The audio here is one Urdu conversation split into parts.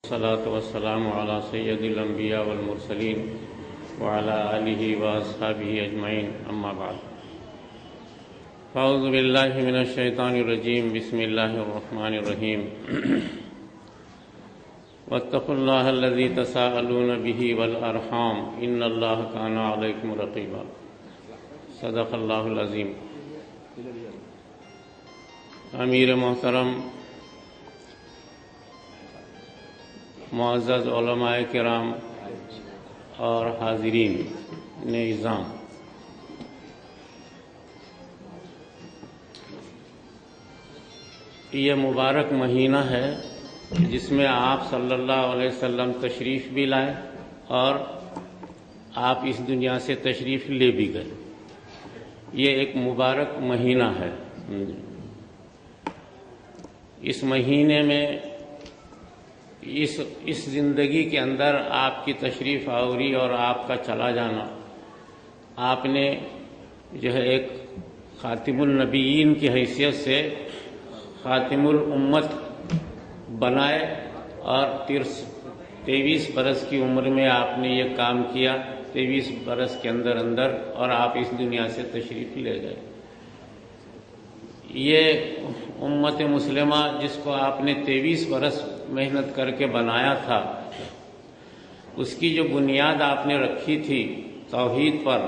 الصلاة والسلام على سید الانبیاء والمرسلین وعلى آلہ واصحابہ اجمعین، اما بعد فاعوذ باللہ من الشیطان الرجیم، بسم اللہ الرحمن الرحیم۔ واتقوا اللہ الذی تساءلون بہ والارحام ان اللہ کان علیکم رقیبا۔ صدق اللہ العظیم۔ امیر محترم، معزز علماء کرام اور حاضرین نظام، یہ مبارک مہینہ ہے جس میں آپ صلی اللہ علیہ وسلم تشریف بھی لائے اور آپ اس دنیا سے تشریف لے بھی گئے۔ یہ ایک مبارک مہینہ ہے۔ اس مہینے میں اس زندگی کے اندر آپ کی تشریف آوری اور آپ کا چلا جانا، آپ نے جو ہے ایک خاتم النبیین کی حیثیت سے خاتم الامت بنائے، اور 23 برس کی عمر میں آپ نے یہ کام کیا، 23 برس کے اندر اور آپ اس دنیا سے تشریف لے گئے۔ یہ امت مسلمہ جس کو آپ نے 23 برس محنت کر کے بنایا تھا، اس کی جو بنیاد آپ نے رکھی تھی توحید پر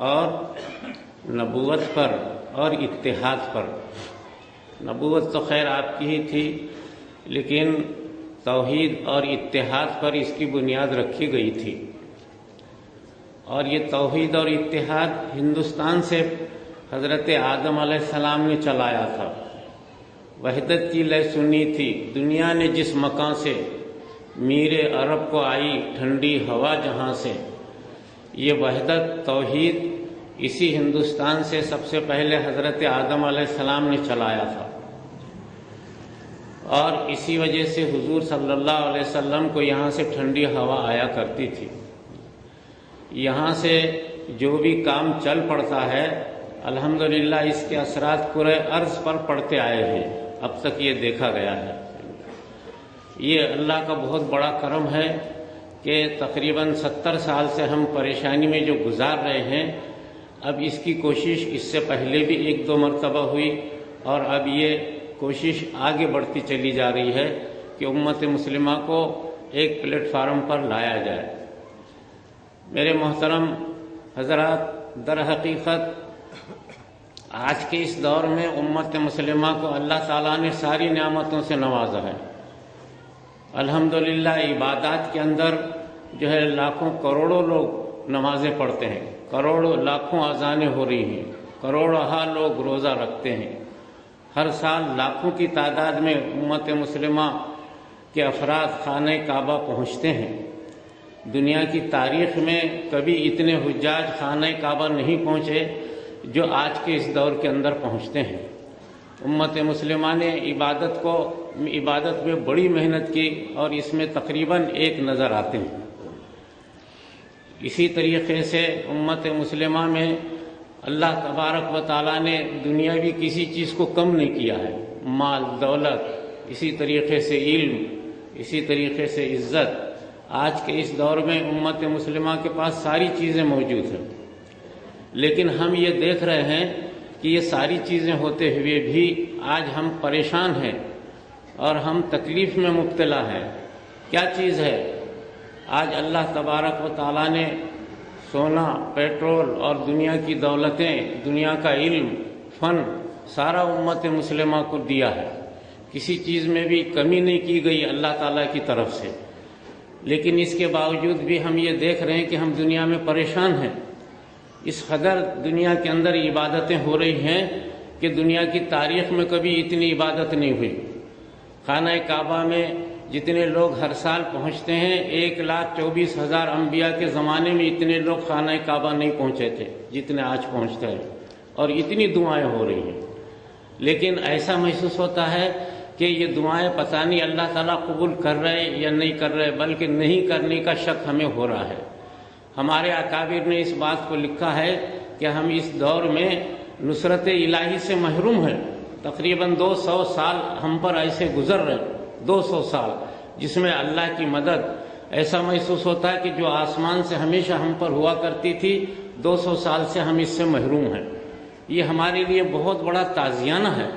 اور نبوت پر اور اتحاد پر۔ نبوت تو خیر آپ کی ہی تھی، لیکن توحید اور اتحاد پر اس کی بنیاد رکھی گئی تھی، اور یہ توحید اور اتحاد ہندوستان سے حضرت آدم علیہ السلام نے چلایا تھا۔ وحدت کی لے سنی تھی، دنیا نے جس مکان سے میر عرب کو آئی ٹھنڈی ہوا جہاں سے، یہ وحدت توحید اسی ہندوستان سے سب سے پہلے حضرت آدم علیہ السلام نے چلایا تھا، اور اسی وجہ سے حضور صلی اللہ علیہ وسلم کو یہاں سے ٹھنڈی ہوا آیا کرتی تھی۔ یہاں سے جو بھی کام چل پڑتا ہے الحمدللہ اس کے اثرات پورے عرض پر پڑتے آئے ہیں، اب تک یہ دیکھا گیا ہے۔ یہ اللہ کا بہت بڑا کرم ہے کہ تقریباً 70 سال سے ہم پریشانی میں جو گزار رہے ہیں، اب اس کی کوشش اس سے پہلے بھی 1-2 مرتبہ ہوئی، اور اب یہ کوشش آگے بڑھتی چلی جا رہی ہے کہ امت مسلمہ کو ایک پلیٹ فارم پر لایا جائے۔ میرے محترم حضرات، در حقیقت آج کے اس دور میں امت مسلمہ کو اللہ تعالیٰ نے ساری نعمتوں سے نوازا ہے۔ الحمدللہ عبادات کے اندر جو ہے لاکھوں کروڑوں لوگ نمازیں پڑھتے ہیں، کروڑوں لاکھوں اذانیں ہو رہی ہیں، کروڑہا لوگ روزہ رکھتے ہیں۔ ہر سال لاکھوں کی تعداد میں امت مسلمہ کے افراد خانہ کعبہ پہنچتے ہیں۔ دنیا کی تاریخ میں کبھی اتنے حجاج خانہ کعبہ نہیں پہنچے جو آج کے اس دور کے اندر پہنچتے ہیں۔ امت مسلمہ نے عبادت میں بڑی محنت کی، اور اس میں تقریباً ایک نظر آتے ہیں۔ اسی طریقے سے امت مسلمہ میں اللہ تبارک و تعالیٰ نے دنیاوی کسی چیز کو کم نہیں کیا ہے، مال دولت، اسی طریقے سے علم، اسی طریقے سے عزت۔ آج کے اس دور میں امت مسلمہ کے پاس ساری چیزیں موجود ہیں، لیکن ہم یہ دیکھ رہے ہیں کہ یہ ساری چیزیں ہوتے ہوئے بھی آج ہم پریشان ہیں اور ہم تکلیف میں مبتلا ہیں۔ کیا چیز ہے؟ آج اللہ تبارک و تعالیٰ نے سونا، پیٹرول اور دنیا کی دولتیں، دنیا کا علم، فن سارا امت مسلمہ کو دیا ہے۔ کسی چیز میں بھی کمی نہیں کی گئی اللہ تعالیٰ کی طرف سے، لیکن اس کے باوجود بھی ہم یہ دیکھ رہے ہیں کہ ہم دنیا میں پریشان ہیں۔ اس قدر دنیا کے اندر عبادتیں ہو رہی ہیں کہ دنیا کی تاریخ میں کبھی اتنی عبادت نہیں ہوئی۔ خانہ کعبہ میں جتنے لوگ ہر سال پہنچتے ہیں، 1,24,000 انبیاء کے زمانے میں اتنے لوگ خانہ کعبہ نہیں پہنچے تھے جتنے آج پہنچتے ہیں، اور اتنی دعائیں ہو رہی ہیں۔ لیکن ایسا محسوس ہوتا ہے کہ یہ دعائیں پتہ نہیں اللہ تعالیٰ قبول کر رہے یا نہیں کر رہے، بلکہ نہیں کرنے کا شک ہمیں ہو رہا ہے۔ ہمارے اکابر نے اس بات کو لکھا ہے کہ ہم اس دور میں نصرت الہی سے محروم ہیں۔ تقریباً 200 سال ہم پر ایسے گزر رہے، 200 سال، جس میں اللہ کی مدد ایسا محسوس ہوتا ہے کہ جو آسمان سے ہمیشہ ہم پر ہوا کرتی تھی 200 سال سے ہم اس سے محروم ہیں. یہ ہمارے لیے بہت بڑا تعزیانہ ہے.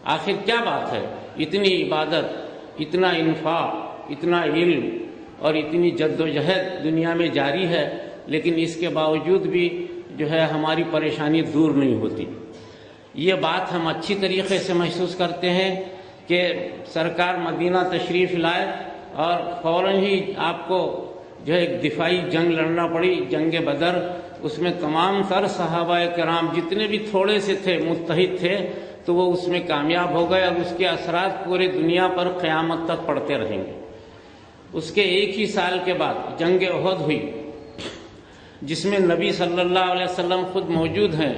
آخر کیا بات ہے، اتنی عبادت، اتنا انفاق، اتنا علم اور اتنی جد و جہد دنیا میں جاری ہے، لیکن اس کے باوجود بھی جو ہے ہماری پریشانی دور نہیں ہوتی. یہ بات ہم اچھی طریقے سے محسوس کرتے ہیں کہ سرکار مدینہ تشریف لائے اور فوراً ہی آپ کو جو ہے ایک دفاعی جنگ لڑنا پڑی، جنگ بدر. اس میں تمام تر صحابہ کرام جتنے بھی تھوڑے سے تھے متحد تھے تو وہ اس میں کامیاب ہو گئے، اور اس کے اثرات پورے دنیا پر قیامت تک پڑتے رہیں گے. اس کے ایک ہی سال کے بعد جنگ احد ہوئی، جس میں نبی صلی اللہ علیہ وسلم خود موجود ہیں.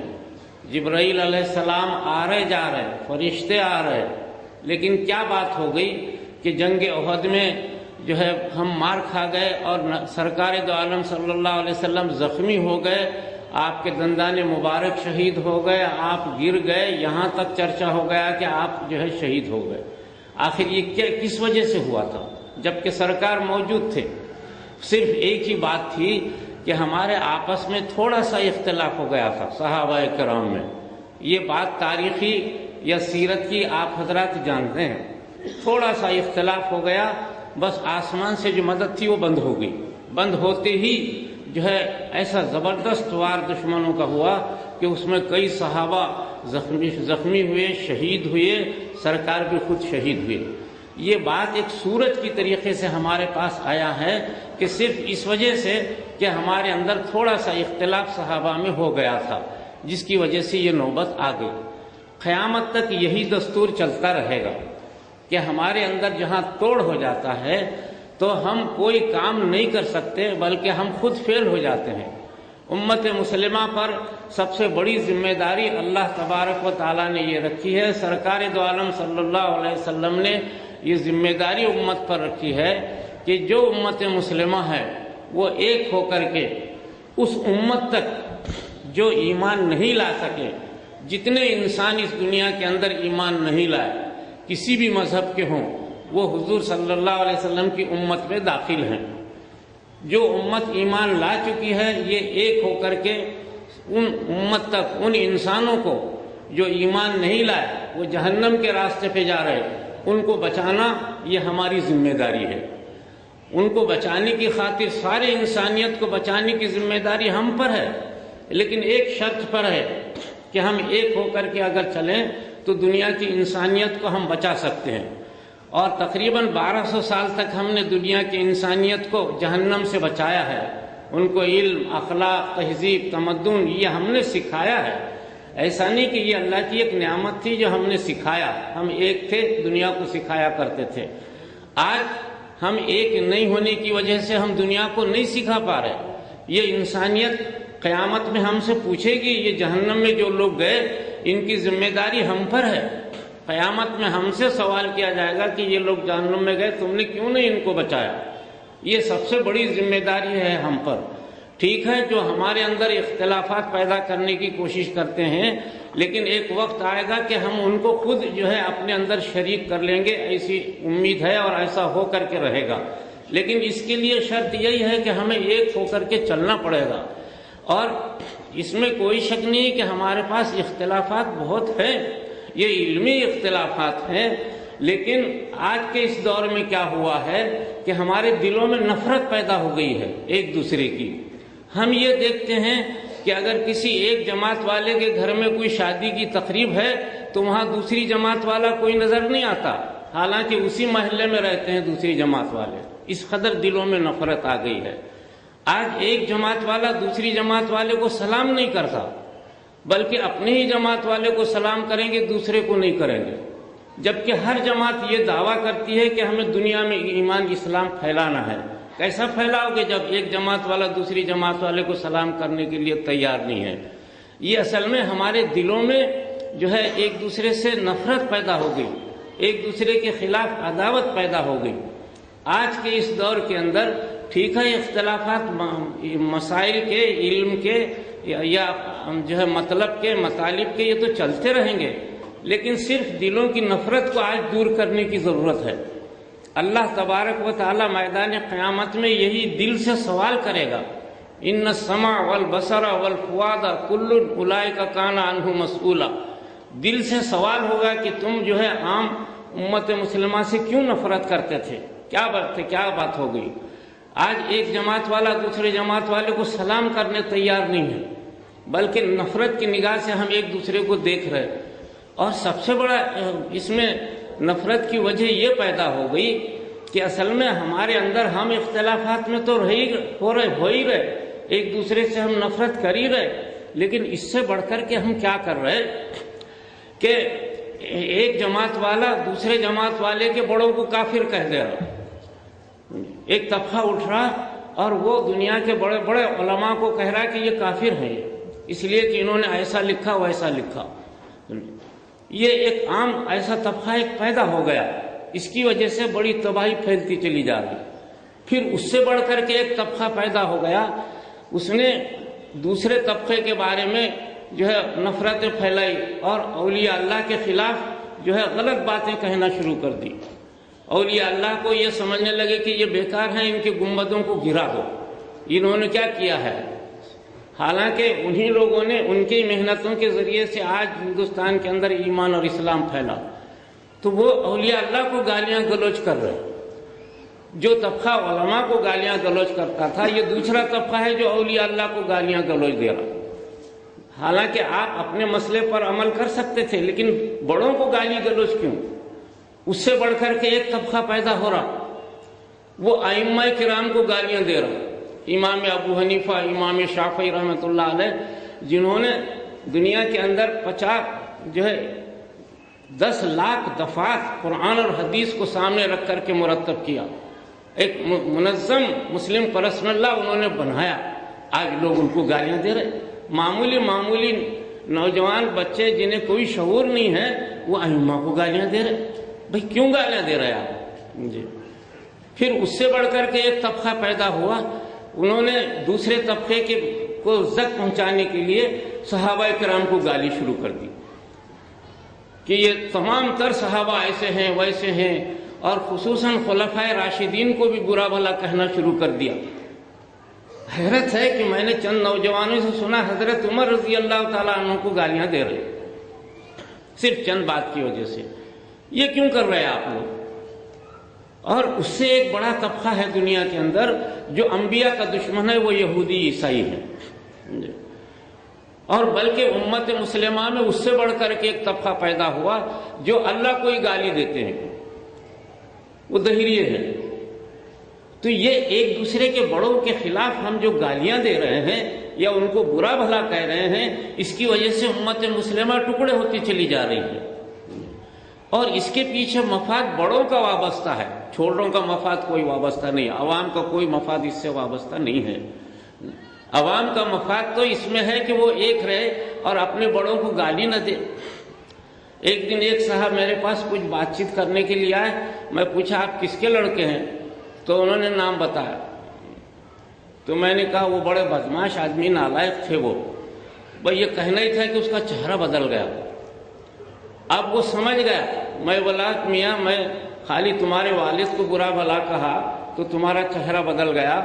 جبرائیل علیہ السلام آ رہے جا رہے، فرشتے آ رہے، لیکن کیا بات ہو گئی کہ جنگ احد میں جو ہے ہم مار کھا گئے اور سرکار دو عالم صلی اللہ علیہ وسلم زخمی ہو گئے، آپ کے دندان مبارک شہید ہو گئے، آپ گر گئے، یہاں تک چرچا ہو گیا کہ آپ جو ہے شہید ہو گئے. آخر یہ کس وجہ سے ہوا تھا جبکہ سرکار موجود تھے؟ صرف ایک ہی بات تھی کہ ہمارے آپس میں تھوڑا سا اختلاف ہو گیا تھا صحابہ کرام میں. یہ بات تاریخی یا سیرت کی آپ حضرات جانتے ہیں. تھوڑا سا اختلاف ہو گیا، بس آسمان سے جو مدد تھی وہ بند ہو گئی. بند ہوتے ہی جو ہے ایسا زبردست وار دشمنوں کا ہوا کہ اس میں کئی صحابہ زخمی ہوئے، شہید ہوئے، سرکار بھی خود شہید ہوئے. یہ بات ایک سورج کی طریقے سے ہمارے پاس آیا ہے کہ صرف اس وجہ سے کہ ہمارے اندر تھوڑا سا اختلاف صحابہ میں ہو گیا تھا، جس کی وجہ سے یہ نوبت آ گئی. قیامت تک یہی دستور چلتا رہے گا کہ ہمارے اندر جہاں توڑ ہو جاتا ہے تو ہم کوئی کام نہیں کر سکتے، بلکہ ہم خود فیل ہو جاتے ہیں. امت مسلمہ پر سب سے بڑی ذمہ داری اللہ تبارک و تعالیٰ نے یہ رکھی ہے. سرکار دو عالم صلی اللہ علیہ وسلم نے یہ ذمہ داری امت پر رکھی ہے کہ جو امت مسلمہ ہے وہ ایک ہو کر کے اس امت تک جو ایمان نہیں لا سکے، جتنے انسان اس دنیا کے اندر ایمان نہیں لائے، کسی بھی مذہب کے ہوں، وہ حضور صلی اللہ علیہ وسلم کی امت میں داخل ہیں. جو امت ایمان لا چکی ہے یہ ایک ہو کر کے ان امت تک، ان انسانوں کو جو ایمان نہیں لائے، وہ جہنم کے راستے پہ جا رہے، ان کو بچانا یہ ہماری ذمہ داری ہے. ان کو بچانے کی خاطر سارے انسانیت کو بچانے کی ذمہ داری ہم پر ہے، لیکن ایک شرط پر ہے کہ ہم ایک ہو کر کے اگر چلیں تو دنیا کی انسانیت کو ہم بچا سکتے ہیں. اور تقریباً 1200 سال تک ہم نے دنیا کی انسانیت کو جہنم سے بچایا ہے. ان کو علم، اخلاق، تہذیب، تمدن یہ ہم نے سکھایا ہے. ایسا نہیں کہ یہ اللہ کی ایک نعمت تھی جو ہم نے سکھایا، ہم ایک تھے، دنیا کو سکھایا کرتے تھے. آج ہم ایک نہیں ہونے کی وجہ سے ہم دنیا کو نہیں سکھا پا رہے. یہ انسانیت قیامت میں ہم سے پوچھے گی، یہ جہنم میں جو لوگ گئے ان کی ذمہ داری ہم پر ہے. قیامت میں ہم سے سوال کیا جائے گا کہ یہ لوگ جہنم میں گئے، تم نے کیوں نہیں ان کو بچایا. یہ سب سے بڑی ذمہ داری ہے ہم پر. ٹھیک ہے جو ہمارے اندر اختلافات پیدا کرنے کی کوشش کرتے ہیں، لیکن ایک وقت آئے گا کہ ہم ان کو خود جو ہے اپنے اندر شریک کر لیں گے، ایسی امید ہے اور ایسا ہو کر کے رہے گا. لیکن اس کے لیے شرط یہی ہے کہ ہمیں ایک ہو کر کے چلنا پڑے گا. اور اس میں کوئی شک نہیں ہے کہ ہمارے پاس اختلافات بہت ہیں، یہ علمی اختلافات ہیں، لیکن آج کے اس دور میں کیا ہوا ہے کہ ہمارے دلوں میں نفرت پیدا ہو گئی ہے ایک دوسرے کی. ہم یہ دیکھتے ہیں کہ اگر کسی ایک جماعت والے کے گھر میں کوئی شادی کی تقریب ہے تو وہاں دوسری جماعت والا کوئی نظر نہیں آتا، حالانکہ اسی محلے میں رہتے ہیں دوسری جماعت والے. اس قدر دلوں میں نفرت آ گئی ہے. آج ایک جماعت والا دوسری جماعت والے کو سلام نہیں کرتا، بلکہ اپنے ہی جماعت والے کو سلام کریں گے، دوسرے کو نہیں کریں گے. جبکہ ہر جماعت یہ دعویٰ کرتی ہے کہ ہمیں دنیا میں ایمان اسلام پھیلانا ہے. کیسا پھیلاؤ گے جب ایک جماعت والا دوسری جماعت والے کو سلام کرنے کے لیے تیار نہیں ہے. یہ اصل میں ہمارے دلوں میں جو ہے ایک دوسرے سے نفرت پیدا ہو گئی، ایک دوسرے کے خلاف عداوت پیدا ہو گئی. آج کے اس دور کے اندر ٹھیک ہے اختلافات مسائل کے، علم کے یا جو ہے مطلب کے، مطالب کے، یہ تو چلتے رہیں گے، لیکن صرف دلوں کی نفرت کو آج دور کرنے کی ضرورت ہے. اللہ تبارک و تعالی میدان قیامت میں یہی دل سے سوال کرے گا، ان السمع والبصر والفؤاد کل اولئک کان عنہ مسئولا۔ دل سے سوال ہوگا کہ تم جو ہے عام امت مسلمہ سے کیوں نفرت کرتے تھے، کیا بات ہو گئی؟ آج ایک جماعت والا دوسرے جماعت والے کو سلام کرنے تیار نہیں ہے، بلکہ نفرت کی نگاہ سے ہم ایک دوسرے کو دیکھ رہے۔ اور سب سے بڑا اس میں نفرت کی وجہ یہ پیدا ہو گئی کہ اصل میں ہمارے اندر ہم اختلافات میں تو ہو رہے، ایک دوسرے سے ہم نفرت کر ہی رہے، لیکن اس سے بڑھ کر کے ہم کیا کر رہے کہ ایک جماعت والا دوسرے جماعت والے کے بڑوں کو کافر کہہ دے رہا، ایک طبقہ اٹھ رہا اور وہ دنیا کے بڑے بڑے علماء کو کہہ رہا کہ یہ کافر ہیں، اس لیے کہ انہوں نے ایسا لکھا ویسا لکھا۔ یہ ایک عام ایسا طبقہ ایک پیدا ہو گیا، اس کی وجہ سے بڑی تباہی پھیلتی چلی جا رہی۔ پھر اس سے بڑھ کر کے ایک طبقہ پیدا ہو گیا، اس نے دوسرے طبقے کے بارے میں جو ہے نفرتیں پھیلائی اور اولیاء اللہ کے خلاف جو ہے غلط باتیں کہنا شروع کر دی۔ اولیاء اللہ کو یہ سمجھنے لگے کہ یہ بیکار ہیں، ان کے گنبدوں کو گرا دو، انہوں نے کیا کیا ہے؟ حالانکہ انہی لوگوں نے ان کی محنتوں کے ذریعے سے آج ہندوستان کے اندر ایمان اور اسلام پھیلا، تو وہ اولیاء اللہ کو گالیاں گلوچ کر رہے۔ جو طبقہ علماء کو گالیاں گلوچ کرتا تھا، یہ دوسرا طبقہ ہے جو اولیاء اللہ کو گالیاں گلوچ دے رہا۔ حالانکہ آپ اپنے مسئلے پر عمل کر سکتے تھے، لیکن بڑوں کو گالی گلوچ کیوں؟ اس سے بڑھ کر کے ایک طبقہ پیدا ہو رہا، وہ ائمہ کرام کو گالیاں دے رہا، امام ابو حنیفہ، امام شافعی رحمۃ اللہ علیہ، جنہوں نے دنیا کے اندر 10 لاکھ دفعات قرآن اور حدیث کو سامنے رکھ کر کے مرتب کیا، ایک منظم مسلم پر رسم اللہ انہوں نے بنایا، آج لوگ ان کو گالیاں دے رہے۔ معمولی نوجوان بچے جنہیں کوئی شعور نہیں ہے، وہ ائمہ کو گالیاں دے رہے۔ بھئی کیوں گالیاں دے رہے آپ؟ جی۔ پھر اس سے بڑھ کر کے ایک طبقہ پیدا ہوا، انہوں نے دوسرے طبقے کو زد پہنچانے کے لیے صحابہ کرام کو گالی شروع کر دی کہ یہ تمام تر صحابہ ایسے ہیں ویسے ہیں، اور خصوصاً خلفائے راشدین کو بھی برا بھلا کہنا شروع کر دیا۔ حیرت ہے کہ میں نے چند نوجوانوں سے سنا حضرت عمر رضی اللہ تعالیٰ عنہ کو گالیاں دے رہے، صرف چند بات کی وجہ سے۔ یہ کیوں کر رہے ہیں آپ لوگ؟ اور اس سے ایک بڑا طبقہ ہے دنیا کے اندر جو انبیاء کا دشمن ہے، وہ یہودی عیسائی ہے، اور بلکہ امت مسلمہ میں اس سے بڑھ کر کے ایک طبقہ پیدا ہوا جو اللہ کو ہی گالی دیتے ہیں، وہ دہریے ہیں۔ تو یہ ایک دوسرے کے بڑوں کے خلاف ہم جو گالیاں دے رہے ہیں یا ان کو برا بھلا کہہ رہے ہیں، اس کی وجہ سے امت مسلمہ ٹکڑے ہوتی چلی جا رہی ہے، اور اس کے پیچھے مفاد بڑوں کا وابستہ ہے، چھوٹوں کا مفاد کوئی وابستہ نہیں، عوام کا کوئی مفاد اس سے وابستہ نہیں ہے۔ عوام کا مفاد تو اس میں ہے کہ وہ ایک رہے اور اپنے بڑوں کو گالی نہ دے۔ ایک دن ایک صاحب میرے پاس کچھ بات چیت کرنے کے لیے آئے، میں پوچھا آپ کس کے لڑکے ہیں؟ تو انہوں نے نام بتایا، تو میں نے کہا وہ بڑے بدماش آدمی، نالائق تھے وہ، بھئی یہ کہنا ہی تھا کہ اس کا چہرہ بدل گیا۔ اب وہ سمجھ گیا، میں بولا میاں میں خالی تمہارے والد کو برا بھلا کہا تو تمہارا چہرہ بدل گیا؟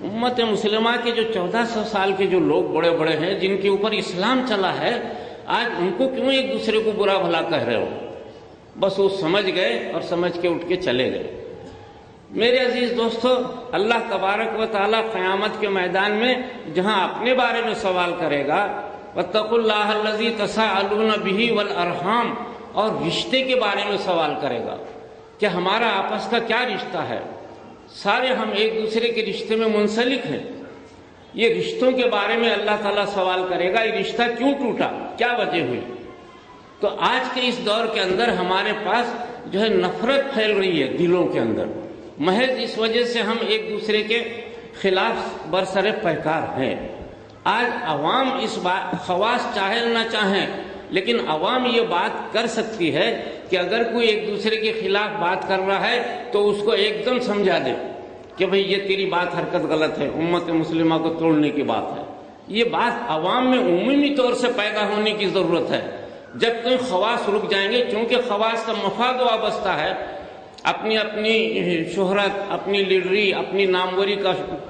امت مسلمہ کے جو 1400 سال کے جو لوگ بڑے بڑے ہیں جن کے اوپر اسلام چلا ہے، آج ان کو کیوں ایک دوسرے کو برا بھلا کہہ رہے ہو؟ بس وہ سمجھ گئے اور سمجھ کے اٹھ کے چلے گئے۔ میرے عزیز دوستو، اللہ تبارک و تعالیٰ قیامت کے میدان میں جہاں اپنے بارے میں سوال کرے گا، وَاتَّقُوا اللَّهَ الَّذِي تَسَاءَلُونَ بِهِ وَالْأَرْحَامَ، اور رشتے کے بارے میں سوال کرے گا کہ ہمارا آپس کا کیا رشتہ ہے، سارے ہم ایک دوسرے کے رشتے میں منسلک ہیں۔ یہ رشتوں کے بارے میں اللہ تعالیٰ سوال کرے گا، یہ رشتہ کیوں ٹوٹا، کیا وجہ ہوئی؟ تو آج کے اس دور کے اندر ہمارے پاس جو ہے نفرت پھیل رہی ہے دلوں کے اندر، محض اس وجہ سے ہم ایک دوسرے کے خلاف برسر پیکار ہیں۔ آج عوام اس بات، خواص چاہے نہ چاہیں، لیکن عوام یہ بات کر سکتی ہے کہ اگر کوئی ایک دوسرے کے خلاف بات کر رہا ہے تو اس کو ایک دم سمجھا دے کہ بھئی یہ تیری بات حرکت غلط ہے، امت مسلمہ کو توڑنے کی بات ہے۔ یہ بات عوام میں عمومی طور سے پیدا ہونے کی ضرورت ہے۔ جب تک خواص رک جائیں گے، چونکہ خواص کا مفاد وابستہ ہے اپنی اپنی شہرت، اپنی لیڈری، اپنی ناموری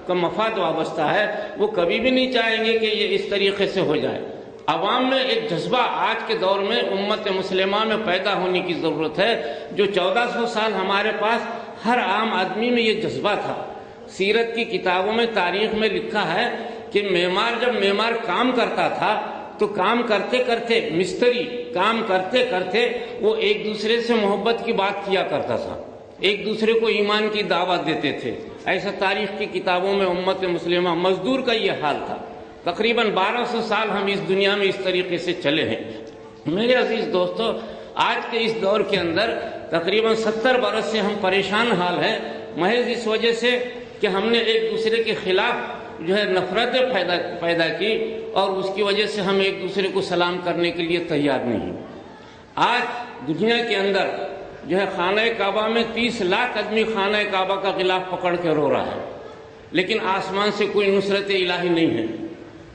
کا مفاد وابستہ ہے، وہ کبھی بھی نہیں چاہیں گے کہ یہ اس طریقے سے ہو جائے۔ عوام میں ایک جذبہ آج کے دور میں امت مسلمہ میں پیدا ہونے کی ضرورت ہے، جو 1400 سال ہمارے پاس ہر عام آدمی میں یہ جذبہ تھا۔ سیرت کی کتابوں میں، تاریخ میں لکھا ہے کہ جب معمار کام کرتا تھا تو کام کرتے کرتے، مستری کام کرتے کرتے وہ ایک دوسرے سے محبت کی بات کیا کرتا تھا، ایک دوسرے کو ایمان کی دعوت دیتے تھے۔ ایسا تاریخ کی کتابوں میں امت مسلمہ، مزدور کا یہ حال تھا۔ تقریباً 1200 سال ہم اس دنیا میں اس طریقے سے چلے ہیں۔ میرے عزیز دوستو، آج کے اس دور کے اندر تقریباً 70 برس سے ہم پریشان حال ہیں، محض اس وجہ سے کہ ہم نے ایک دوسرے کے خلاف نفرتیں پیدا کی، اور اس کی وجہ سے ہم ایک دوسرے کو سلام کرنے کے لیے تیار نہیں۔ آج دنیا کے اندر خانہ کعبہ میں 30 لاکھ آدمی خانہ کعبہ کا غلاف پکڑ کے رو رہا ہے، لیکن آسمان سے کوئی نصرت الہی نہیں ہے۔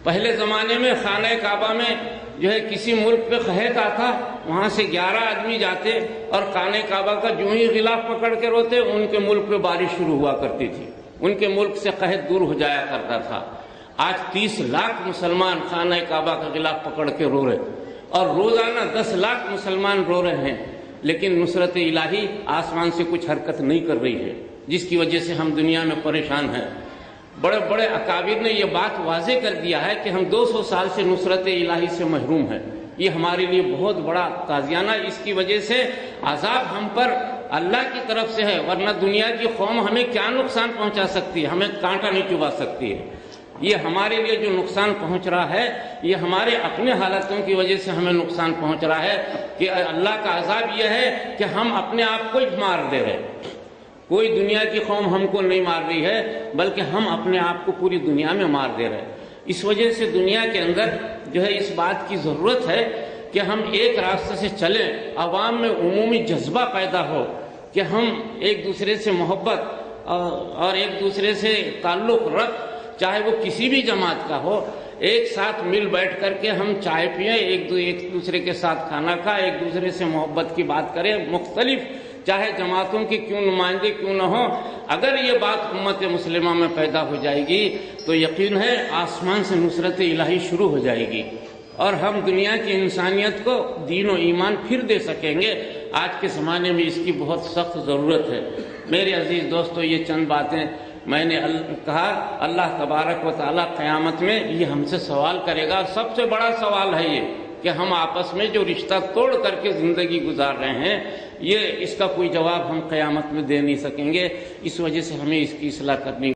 پہلے زمانے میں خانہ کعبہ میں کسی ملک پہ قحط آتا، وہاں سے 11 آدمی جاتے اور خانہ کعبہ کا جو ہی غلاف پکڑ کے روتے، ان کے ملک پہ بارش شروع ہوا کرتی تھی، ان کے ملک سے قحط دور ہو جایا کرتا تھا۔ آج 30 لاکھ مسلمان خانہ کعبہ کا غلاف پکڑ کے رو رہے، اور روزانہ 10 لاکھ مسلمان رو رہے ہیں، لیکن نصرت الہی آسمان سے کچھ حرکت نہیں کر رہی ہے، جس کی وجہ سے ہم دنیا میں پریشان ہیں۔ بڑے بڑے اکابر نے یہ بات واضح کر دیا ہے کہ ہم 200 سال سے نصرت الہی سے محروم ہیں۔ یہ ہمارے لیے بہت بڑا تازیانہ، اس کی وجہ سے عذاب ہم پر اللہ کی طرف سے ہے، ورنہ دنیا کی قوم ہمیں کیا نقصان پہنچا سکتی ہے، ہمیں کانٹا نہیں چبھا سکتی ہے۔ یہ ہمارے لیے جو نقصان پہنچ رہا ہے، یہ ہمارے اپنے حالتوں کی وجہ سے ہمیں نقصان پہنچ رہا ہے، کہ اللہ کا عذاب یہ ہے کہ ہم اپنے آپ کو ہی مار دے رہے۔ کوئی دنیا کی قوم ہم کو نہیں مار رہی ہے، بلکہ ہم اپنے آپ کو پوری دنیا میں مار دے رہے ہیں۔ اس وجہ سے دنیا کے اندر اس بات کی ضرورت ہے کہ ہم ایک راستے سے چلیں، عوام میں عمومی جذبہ پیدا ہو کہ ہم ایک دوسرے سے محبت اور ایک دوسرے سے تعلق رکھ، چاہے وہ کسی بھی جماعت کا ہو، ایک ساتھ مل بیٹھ کر کے ہم چائے پئیں، ایک دوسرے کے ساتھ کھانا کھائیں، ایک دوسرے سے محبت کی بات کریں، مختلف چاہے جماعتوں کے کیوں نمائندے کیوں نہ ہوں۔ اگر یہ بات امت مسلمہ میں پیدا ہو جائے گی تو یقین ہے آسمان سے نصرت الہی شروع ہو جائے گی، اور ہم دنیا کی انسانیت کو دین و ایمان پھر دے سکیں گے۔ آج کے زمانے میں اس کی بہت سخت ضرورت ہے۔ میرے عزیز دوستو، یہ چند باتیں میں نے کہا، اللہ تبارک و تعالیٰ قیامت میں یہ ہم سے سوال کرے گا۔ سب سے بڑا سوال ہے یہ کہ ہم آپس میں جو رشتہ توڑ کر کے زندگی گزار رہے ہیں، اس کا کوئی جواب ہم قیامت میں دے نہیں سکیں گے۔ اس وجہ سے ہمیں اس کی اصلاح کرنی